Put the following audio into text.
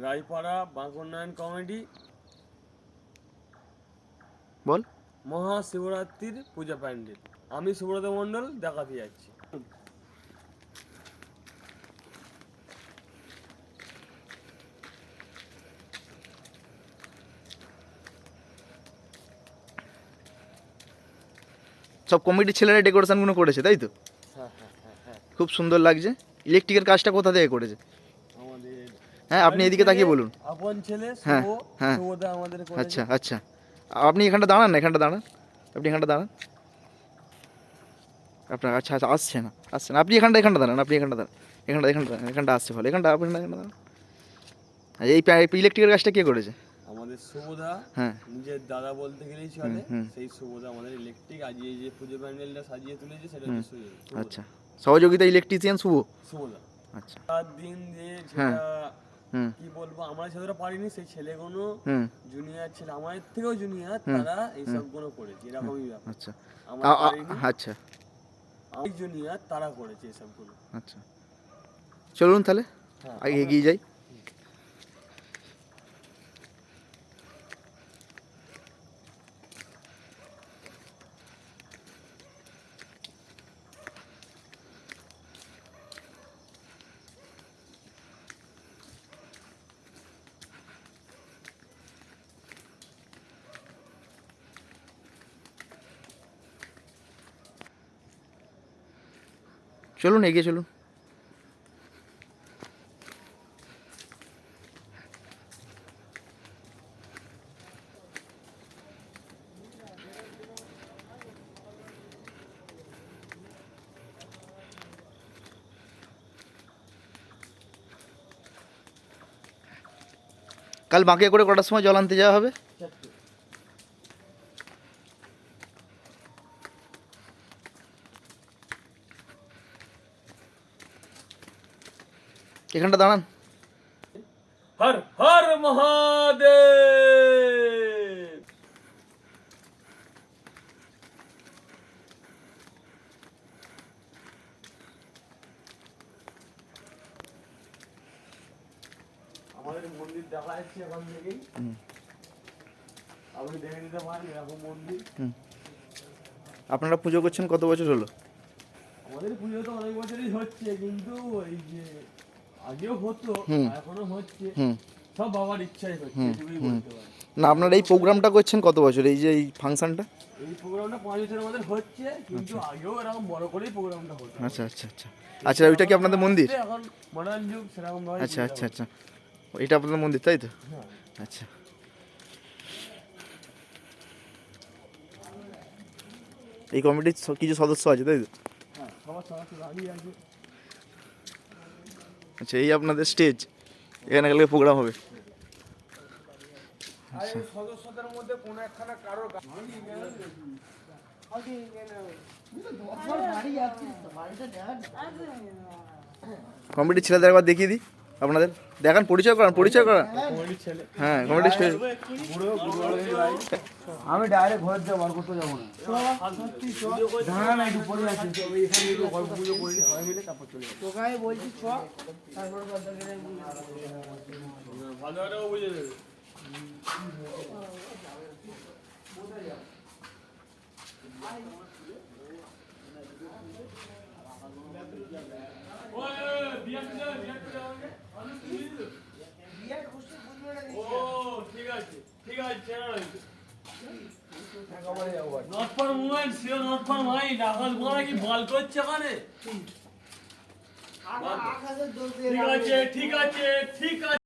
Raypara বাঁকুন্নয়ন committee বল। মহাশিবরাত্রির পূজা প্যান্ডেল। আমি সুব্রত মণ্ডল দেখাতে যাচ্ছি। সব কমিটির ছেলেরা ডেকোরেশনগুলো করেছে তাই তো? হ্যাঁ হ্যাঁ হ্যাঁ হ্যাঁ। খুব সুন্দর লাগছে। ইলেকট্রিকের কাজটা কোথা থেকে করেছে? আমাদের হ্যাঁ, আপনি এদিকে তাকিয়ে বলুন। আপন ছেলে হ্যাঁ, শুভ, হ্যাঁ। শুভদা আমাদের করেছে। আচ্ছা আচ্ছা, আপনি এখানটা দাঁড়ান না, এখানটা দাঁড়ান, আপনি এখানটা দাঁড়ান। আপনার আচ্ছা আচ্ছা আসছে না, আসছে না, আপনি এখানটা দাঁড়ান, আপনি এখানটা দাঁড়ান, এখানটা আসছে ভালো, এখানটা আপনি এখানটা দাঁড়ান। এই ইলেকট্রিকের কাজটা কে করেছে? আমাদের শুভদা, হ্যাঁ। নিজের দাদা বলতে গেলেই চলে। সেই শুভদা আমাদের ইলেকট্রিক আজ এই যে পুজো প্যান্ডেলটা সাজিয়ে তুলেছে সেটা হচ্ছে শুভদা। আচ্ছা, সহযোগিতা ইলেকট্রিশিয়ান শুভ। শুভদা। আচ্ছা। রাত দিন যে হ্যাঁ। যেটা কি বলবো, আমরা সেটা পারিনি, সেই ছেলেগুলো জুনিয়র ছেলে, আমাদের থেকেও জুনিয়র, তারা এইসব গুলো করেছে, এরকমই ব্যাপার। আচ্ছা। আমরা পারিনি। আচ্ছা। আমি জুনিয়র, তারা করেছে এসব গুলো। আচ্ছা, চলুন তাহলে আগে এগিয়ে যাই। চলুন এগিয়ে চলুন। কাল বাঁকে করে কটার সময় জল আনতে যাওয়া হবে? এখানটা দাঁড়ান। হর হর মহাদেব। আমাদের মন্দির দেখা যাচ্ছে এখান থেকেই, আপনি দেখে নিতে পারেন এরকম মন্দির। আপনারা পুজো করছেন কত বছর হলো? আমাদের পুজো তো অনেক বছরই হচ্ছে, কিন্তু এই যে আগেও হতো, এখনো হচ্ছে, সব বাবার ইচ্ছাই হচ্ছে, এটুকুই বলতে পারি। না, আপনারা এই প্রোগ্রামটা করছেন কত বছর, এই যে এই ফাংশনটা? এই প্রোগ্রামটা 5 বছরের মধ্যে হচ্ছে, কিন্তু আগেও এরকম বড় করেই প্রোগ্রামটা হতো। আচ্ছা আচ্ছা আচ্ছা আচ্ছা, ওইটা কি আপনাদের মন্দির? এখন মডার্ন যুগ, সেরকম ভাবে। আচ্ছা আচ্ছা আচ্ছা, এটা আপনাদের মন্দির তাই তো? হ্যাঁ। আচ্ছা, এই কমিটির কিছু সদস্য আছে তাই তো? হ্যাঁ, সবার সমস্ত দাঁড়িয়ে আছে। আচ্ছা, এই আপনাদের স্টেজ, এখানে কালকে প্রোগ্রাম হবে। আচ্ছা, সদস্যদের মধ্যে কোন একখানা কারো কমিটির ছেলেদের একবার দেখিয়ে দিই আপনাদের, দেখান, পরিচয় করান, পরিচয় করান। হ্যাঁ, কমিটির ছেলে। আমি ডাইরেক্ট ঘর যাবো, আর করতে যাবো না। জানা না, একটু পরে আছে, এখানে একটু গল্প পুজো করে সবাই মিলে তারপর চলে যাবো। তোকে আমি বলছি ছ, তারপর ভালো বুঝে দেবে। Not for moment, sure, not for mind. আকাশ গোড়া কি বল করছে ওখানে? ঠিক আছে ঠিক আছে ঠিক আছে।